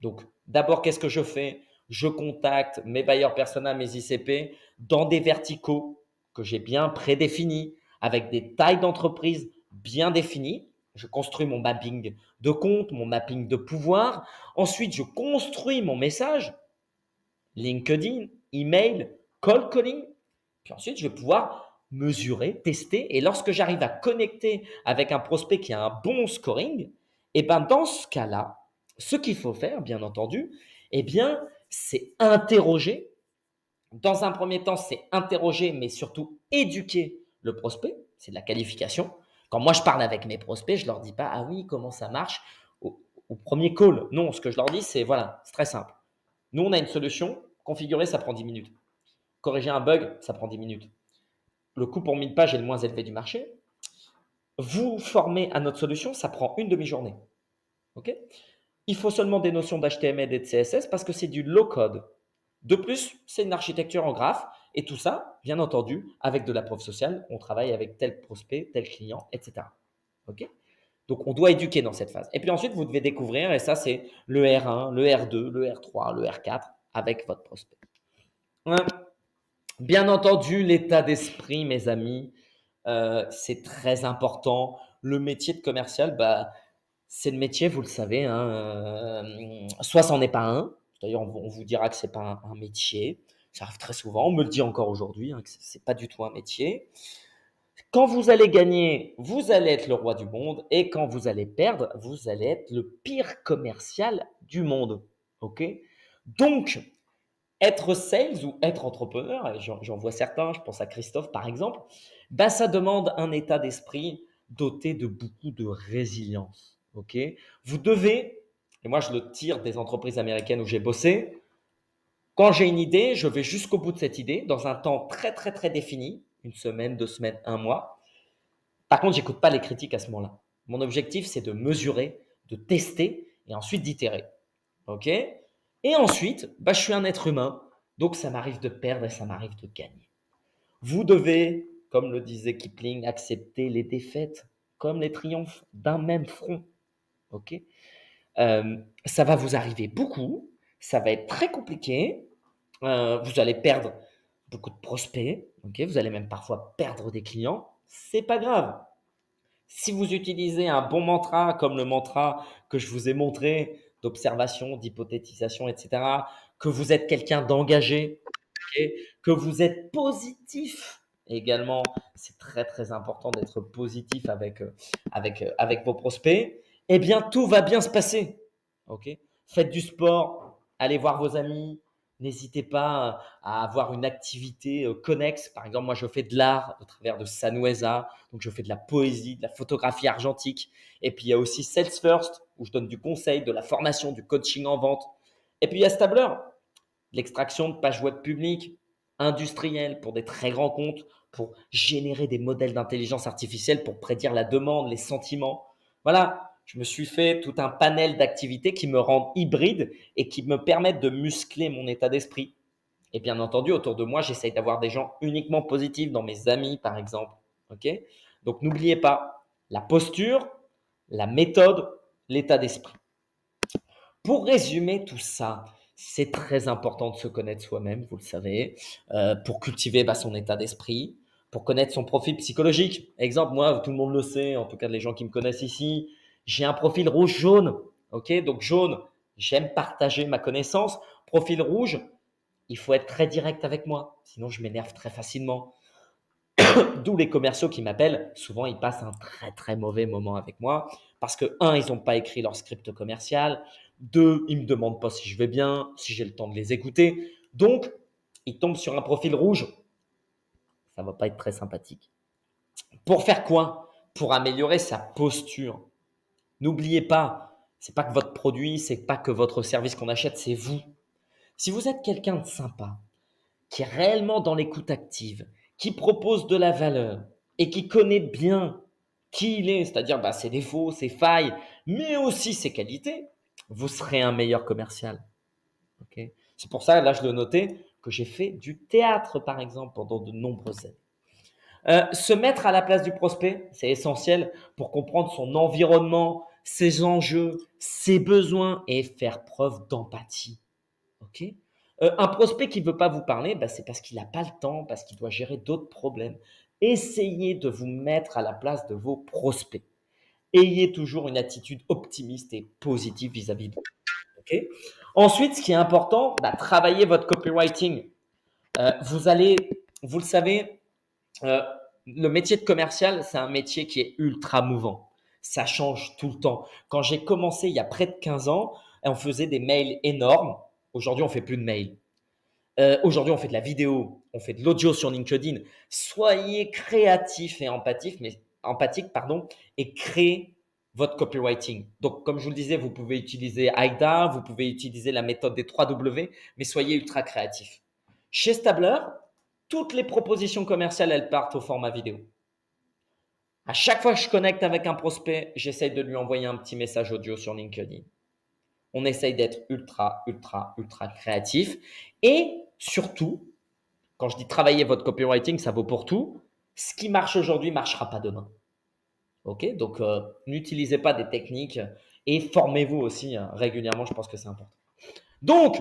Donc, d'abord, qu'est-ce que je fais? Je contacte mes bailleurs persona, mes ICP dans des verticaux que j'ai bien prédéfinis, avec des tailles d'entreprise bien définies. Je construis mon mapping de compte, mon mapping de pouvoir. Ensuite, je construis mon message. LinkedIn, email, call calling. Puis ensuite, je vais pouvoir mesurer, tester. Et lorsque j'arrive à connecter avec un prospect qui a un bon scoring, et ben dans ce cas-là, ce qu'il faut faire, bien entendu, eh bien, c'est interroger. Dans un premier temps, c'est interroger, mais surtout éduquer le prospect. C'est de la qualification. Quand moi je parle avec mes prospects, je leur dis pas ah oui comment ça marche au premier call. Non, ce que je leur dis c'est voilà, c'est très simple. Nous on a une solution. Configurer, ça prend 10 minutes. Corriger un bug, ça prend 10 minutes. Le coût pour 1000 pages est le moins élevé du marché. Vous former à notre solution, ça prend une demi-journée. Ok. Il faut seulement des notions d'HTML et de CSS parce que c'est du low code. De plus, c'est une architecture en graphe et tout ça, bien entendu, avec de la preuve sociale. On travaille avec tel prospect, tel client, etc. Ok. Donc, on doit éduquer dans cette phase. Et puis ensuite, vous devez découvrir, et ça, c'est le R1, le R2, le R3, le R4 avec votre prospect. Hein. Bien entendu, l'état d'esprit, mes amis, c'est très important. Le métier de commercial, bah, c'est le métier, vous le savez, hein, soit c'en est pas un, d'ailleurs on vous dira que c'est pas un métier, ça arrive très souvent, on me le dit encore aujourd'hui, hein, que c'est pas du tout un métier. Quand vous allez gagner, vous allez être le roi du monde, et quand vous allez perdre, vous allez être le pire commercial du monde. Ok. Donc, être sales ou être entrepreneur, et j'en vois certains, je pense à Christophe par exemple, bah, ça demande un état d'esprit doté de beaucoup de résilience. Ok. Vous devez, et moi je le tire des entreprises américaines où j'ai bossé, quand j'ai une idée, je vais jusqu'au bout de cette idée dans un temps très très très défini, une semaine, 2 semaines, un mois. Par contre, j'écoute pas les critiques à ce moment-là. Mon objectif, c'est de mesurer, de tester et ensuite d'itérer. Ok. Et ensuite, bah, je suis un être humain, donc ça m'arrive de perdre et ça m'arrive de gagner. Vous devez, comme le disait Kipling, accepter les défaites comme les triomphes d'un même front. Ok. Ça va vous arriver beaucoup, ça va être très compliqué. Vous allez perdre beaucoup de prospects. Ok. Vous allez même parfois perdre des clients. C'est pas grave. Si vous utilisez un bon mantra comme le mantra que je vous ai montré d'observation, d'hypothétisation, etc., que vous êtes quelqu'un d'engagé, ok, que vous êtes positif également, c'est très très important d'être positif avec vos prospects, eh bien tout va bien se passer. Ok. Faites du sport, allez voir vos amis, n'hésitez pas à avoir une activité connexe. Par exemple, moi je fais de l'art au travers de Sanuesa, donc je fais de la poésie, de la photographie argentique. Et puis il y a aussi Sales First, où je donne du conseil, de la formation, du coaching en vente. Et puis il y a Stabler, l'extraction de pages web publiques, industrielles pour des très grands comptes, pour générer des modèles d'intelligence artificielle, pour prédire la demande, les sentiments. Voilà, je me suis fait tout un panel d'activités qui me rendent hybride et qui me permettent de muscler mon état d'esprit. Et bien entendu, autour de moi, j'essaye d'avoir des gens uniquement positifs, dans mes amis, par exemple. Ok. Donc, n'oubliez pas la posture, la méthode, l'état d'esprit. Pour résumer tout ça, c'est très important de se connaître soi-même, vous le savez, pour cultiver son état d'esprit, pour connaître son profil psychologique. Exemple, moi, tout le monde le sait, en tout cas les gens qui me connaissent ici, j'ai un profil rouge-jaune. Ok, donc jaune, j'aime partager ma connaissance. Profil rouge, il faut être très direct avec moi, sinon je m'énerve très facilement. D'où les commerciaux qui m'appellent, souvent ils passent un très très mauvais moment avec moi parce que, un, ils n'ont pas écrit leur script commercial, deux, ils ne me demandent pas si je vais bien, si j'ai le temps de les écouter. Donc, ils tombent sur un profil rouge, ça ne va pas être très sympathique. Pour faire quoi? Pour améliorer sa posture. N'oubliez pas, c'est pas que votre produit, c'est pas que votre service qu'on achète, c'est vous. Si vous êtes quelqu'un de sympa, qui est réellement dans l'écoute active, qui propose de la valeur et qui connaît bien qui il est, c'est-à-dire ses défauts, ses failles, mais aussi ses qualités, vous serez un meilleur commercial. Okay. C'est pour ça, là, je le notais, que j'ai fait du théâtre, par exemple, pendant de nombreuses années. Se mettre à la place du prospect, c'est essentiel pour comprendre son environnement, ses enjeux, ses besoins et faire preuve d'empathie. Ok. Un prospect qui ne veut pas vous parler, c'est parce qu'il n'a pas le temps, parce qu'il doit gérer d'autres problèmes. Essayez de vous mettre à la place de vos prospects. Ayez toujours une attitude optimiste et positive vis-à-vis d'eux. Ok. Ensuite, ce qui est important, travailler votre copywriting. Vous le savez, euh, le métier de commercial, c'est un métier qui est ultra mouvant. Ça change tout le temps. Quand j'ai commencé il y a près de 15 ans, on faisait des mails énormes. Aujourd'hui, on fait plus de mails. Aujourd'hui, on fait de la vidéo, on fait de l'audio sur LinkedIn. Soyez créatifs et empathiques, pardon, et créez votre copywriting. Donc, comme je vous le disais, vous pouvez utiliser AIDA, vous pouvez utiliser la méthode des 3 W, mais soyez ultra créatifs. Chez Stabler, toutes les propositions commerciales, elles partent au format vidéo. À chaque fois que je connecte avec un prospect, j'essaye de lui envoyer un petit message audio sur LinkedIn. On essaye d'être ultra, ultra, ultra créatif. Et surtout, quand je dis travailler votre copywriting, ça vaut pour tout. Ce qui marche aujourd'hui ne marchera pas demain. Ok. Donc, n'utilisez pas des techniques et formez-vous aussi régulièrement. Je pense que c'est important. Donc,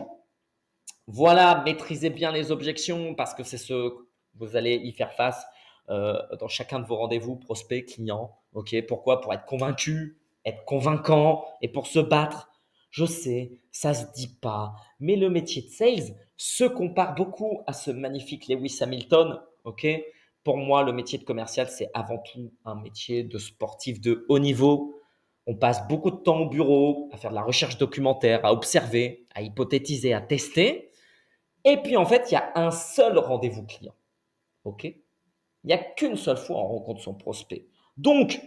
voilà, maîtrisez bien les objections parce que c'est ce que vous allez y faire face dans chacun de vos rendez-vous, prospects, clients. Ok. Pourquoi? Pour être convaincu, être convaincant et pour se battre. Je sais, ça se dit pas, mais le métier de sales se compare beaucoup à ce magnifique Lewis Hamilton. Ok. Pour moi, le métier de commercial, c'est avant tout un métier de sportif de haut niveau. On passe beaucoup de temps au bureau à faire de la recherche documentaire, à observer, à hypothétiser, à tester. Et puis, en fait, il y a un seul rendez-vous client. OK? Il n'y a qu'une seule fois on rencontre son prospect. Donc,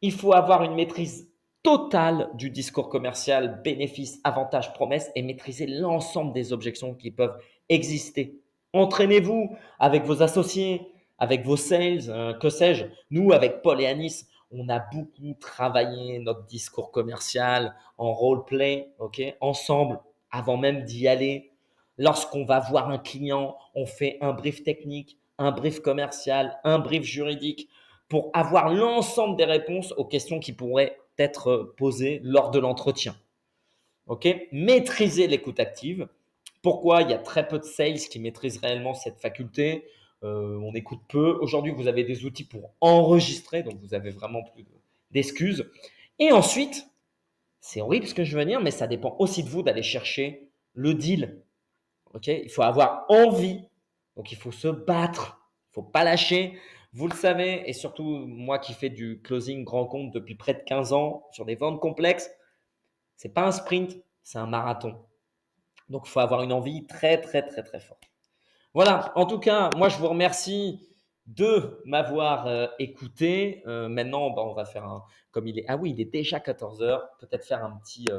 il faut avoir une maîtrise totale du discours commercial, bénéfices, avantages, promesses et maîtriser l'ensemble des objections qui peuvent exister. Entraînez-vous avec vos associés, avec vos sales, que sais-je. Nous, avec Paul et Anis, on a beaucoup travaillé notre discours commercial en role-play, ok, ensemble, avant même d'y aller. Lorsqu'on va voir un client, on fait un brief technique, un brief commercial, un brief juridique pour avoir l'ensemble des réponses aux questions qui pourraient être posées lors de l'entretien. Ok. Maîtriser l'écoute active. Pourquoi? Il y a très peu de sales qui maîtrisent réellement cette faculté. On écoute peu. Aujourd'hui, vous avez des outils pour enregistrer, donc vous avez vraiment plus d'excuses. Et ensuite, c'est horrible ce que je veux dire, mais ça dépend aussi de vous d'aller chercher le deal. Ok. Il faut avoir envie, donc il faut se battre, il ne faut pas lâcher. Vous le savez, et surtout moi qui fais du closing grand compte depuis près de 15 ans sur des ventes complexes, ce n'est pas un sprint, c'est un marathon. Donc il faut avoir une envie très très très très forte. Voilà, en tout cas, moi je vous remercie de m'avoir écouté. Maintenant, on va faire comme il est. Ah oui, il est déjà 14 heures. Peut-être faire un petit